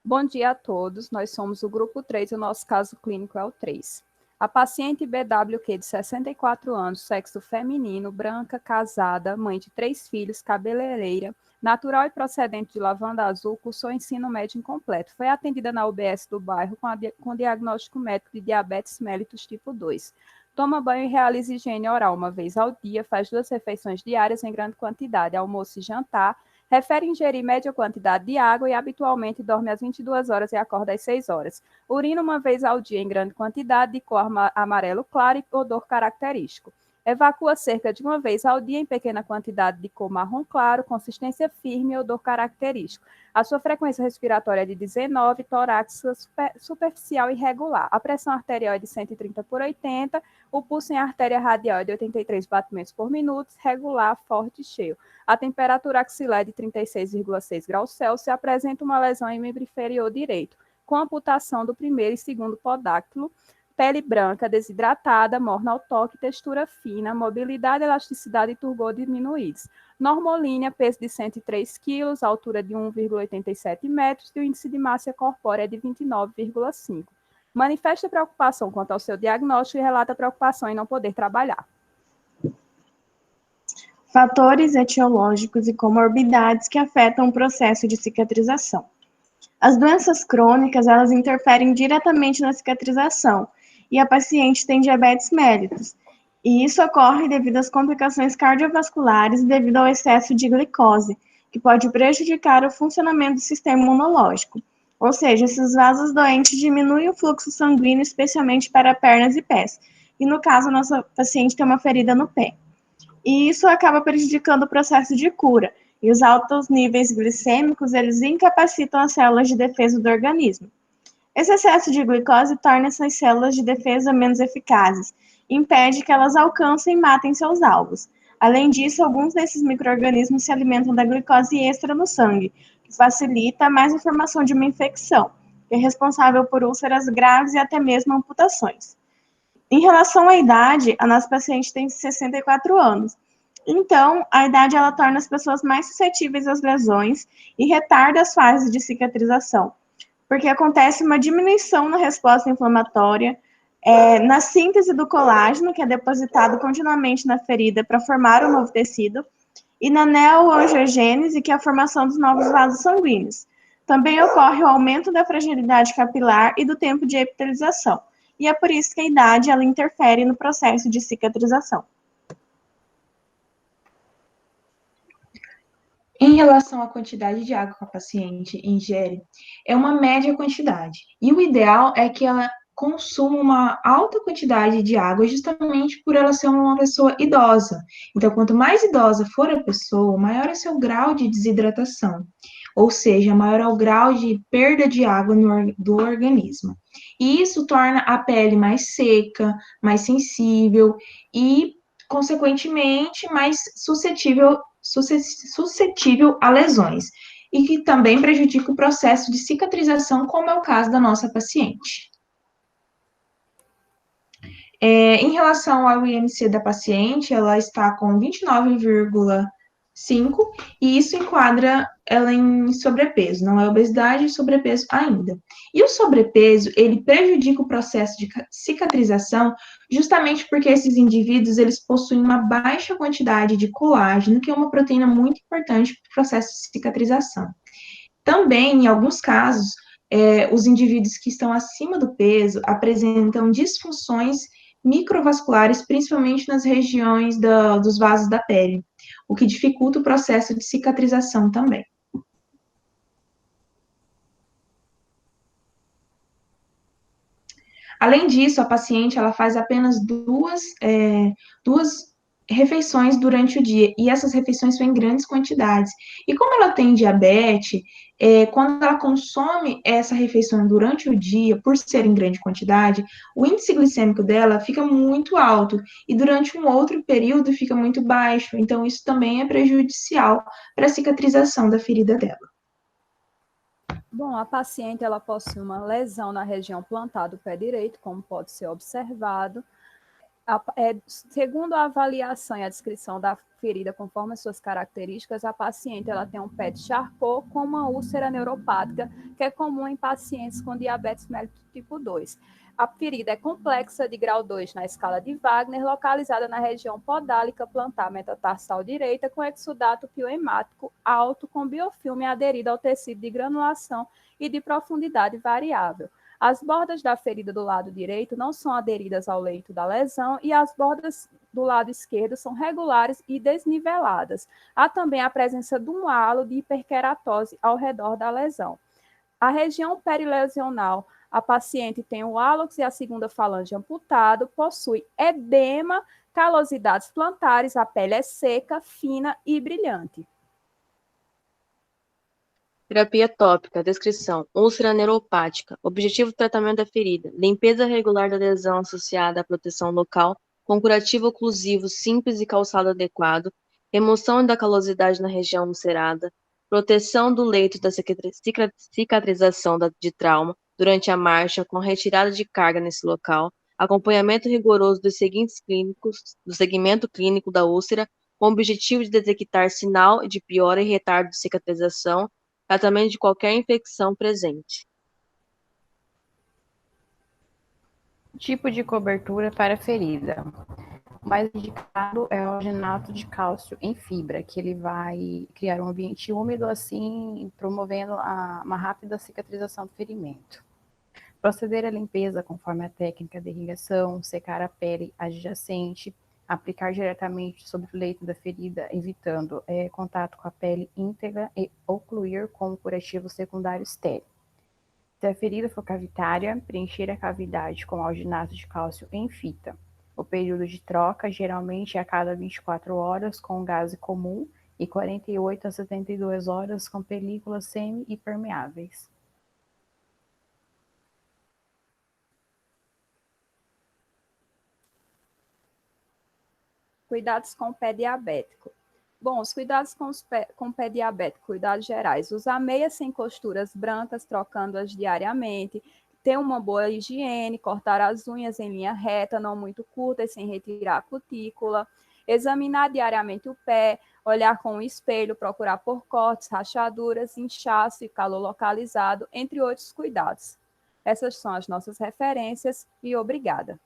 Bom dia a todos, nós somos o grupo 3 e o nosso caso clínico é o 3. A paciente BWQ de 64 anos, sexo feminino, branca, casada, mãe de 3 filhos, cabeleireira, natural e procedente de Lavanda Azul, cursou ensino médio incompleto. Foi atendida na UBS do bairro com diagnóstico médico de diabetes mellitus tipo 2. Toma banho e realiza higiene oral uma vez ao dia, faz 2 refeições diárias em grande quantidade, almoço e jantar. Refere ingerir média quantidade de água e habitualmente dorme às 22 horas e acorda às 6 horas. Urina uma vez ao dia em grande quantidade, de cor amarelo claro e odor característico. Evacua cerca de uma vez ao dia em pequena quantidade de cor marrom claro, consistência firme e odor característico. A sua frequência respiratória é de 19, torácica superficial e regular. A pressão arterial é de 130 por 80, o pulso em artéria radial é de 83 batimentos por minuto, regular, forte e cheio. A temperatura axilar é de 36,6 graus Celsius e apresenta uma lesão em membro inferior direito, com amputação do primeiro e segundo podáctilo, pele branca, desidratada, morna ao toque, textura fina, mobilidade, elasticidade e turgor diminuídos. Normolínea, peso de 103 kg, altura de 1,87 metros e o índice de massa corpórea é de 29,5. Manifesta preocupação quanto ao seu diagnóstico e relata preocupação em não poder trabalhar. Fatores etiológicos e comorbidades que afetam o processo de cicatrização. As doenças crônicas, elas interferem diretamente na cicatrização, e a paciente tem diabetes mellitus, e isso ocorre devido às complicações cardiovasculares e devido ao excesso de glicose, que pode prejudicar o funcionamento do sistema imunológico. Ou seja, esses vasos doentes diminuem o fluxo sanguíneo, especialmente para pernas e pés. E no caso, a nossa paciente tem uma ferida no pé. E isso acaba prejudicando o processo de cura. E os altos níveis glicêmicos, eles incapacitam as células de defesa do organismo. Esse excesso de glicose torna essas células de defesa menos eficazes e impede que elas alcancem e matem seus alvos. Além disso, alguns desses micro-organismos se alimentam da glicose extra no sangue, que facilita mais a formação de uma infecção, que é responsável por úlceras graves e até mesmo amputações. Em relação à idade, a nossa paciente tem 64 anos. Então, a idade ela torna as pessoas mais suscetíveis às lesões e retarda as fases de cicatrização, porque acontece uma diminuição na resposta inflamatória, na síntese do colágeno, que é depositado continuamente na ferida para formar o novo tecido, e na neoangiogênese, que é a formação dos novos vasos sanguíneos. Também ocorre o aumento da fragilidade capilar e do tempo de epitelização, e é por isso que a idade ela interfere no processo de cicatrização. Em relação à quantidade de água que a paciente ingere, é uma média quantidade. E o ideal é que ela consuma uma alta quantidade de água, justamente por ela ser uma pessoa idosa. Então, quanto mais idosa for a pessoa, maior é seu grau de desidratação, ou seja, maior é o grau de perda de água do organismo. E isso torna a pele mais seca, mais sensível e, consequentemente, mais suscetível a lesões, e que também prejudica o processo de cicatrização, como é o caso da nossa paciente. Em relação ao IMC da paciente, ela está com 29,5, e isso enquadra ela em sobrepeso, não é obesidade, é sobrepeso ainda. E o sobrepeso, ele prejudica o processo de cicatrização justamente porque esses indivíduos, eles possuem uma baixa quantidade de colágeno, que é uma proteína muito importante para o processo de cicatrização. Também, em alguns casos, os indivíduos que estão acima do peso apresentam disfunções microvasculares, principalmente nas regiões dos vasos da pele, o que dificulta o processo de cicatrização também. Além disso, a paciente ela faz apenas duas refeições durante o dia, e essas refeições são em grandes quantidades. E como ela tem diabetes, quando ela consome essa refeição durante o dia, por ser em grande quantidade, o índice glicêmico dela fica muito alto, e durante um outro período fica muito baixo, então isso também é prejudicial para a cicatrização da ferida dela. Bom, a paciente ela possui uma lesão na região plantar do pé direito, como pode ser observado. Segundo a avaliação e a descrição da ferida conforme as suas características, a paciente ela tem um pé de Charcot com uma úlcera neuropática, que é comum em pacientes com diabetes mellitus tipo 2. A ferida é complexa de grau 2 na escala de Wagner, localizada na região podálica plantar metatarsal direita, com exudato pioemático alto, com biofilme aderido ao tecido de granulação e de profundidade variável. As bordas da ferida do lado direito não são aderidas ao leito da lesão e as bordas do lado esquerdo são regulares e desniveladas. Há também a presença de um halo de hiperqueratose ao redor da lesão. A região perilesional, a paciente tem o hálux e a segunda falange amputado, possui edema, calosidades plantares, a pele é seca, fina e brilhante. Terapia tópica, descrição, úlcera neuropática, objetivo do tratamento da ferida, limpeza regular da lesão associada à proteção local, com curativo oclusivo simples e calçado adequado, remoção da calosidade na região ulcerada, proteção do leito da cicatrização de trauma durante a marcha com retirada de carga nesse local, acompanhamento rigoroso dos seguintes clínicos, do segmento clínico da úlcera, com o objetivo de detectar sinal de piora e retardo de cicatrização, tratamento de qualquer infecção presente. Tipo de cobertura para a ferida. O mais indicado é o alginato de cálcio em fibra, que ele vai criar um ambiente úmido, assim, promovendo uma rápida cicatrização do ferimento. Proceder à limpeza conforme a técnica de irrigação, secar a pele adjacente, aplicar diretamente sobre o leito da ferida, evitando contato com a pele íntegra e ocluir com o curativo secundário estéril. Se a ferida for cavitária, preencher a cavidade com alginato de cálcio em fita. O período de troca geralmente é a cada 24 horas com gaze comum e 48 a 72 horas com películas semi-impermeáveis. Cuidados com o pé diabético. Bom, os cuidados com o pé diabético, cuidados gerais. Usar meias sem costuras brancas, trocando-as diariamente. Ter uma boa higiene, cortar as unhas em linha reta, não muito curtas, sem retirar a cutícula. Examinar diariamente o pé, olhar com o espelho, procurar por cortes, rachaduras, inchaço e calor localizado, entre outros cuidados. Essas são as nossas referências e obrigada.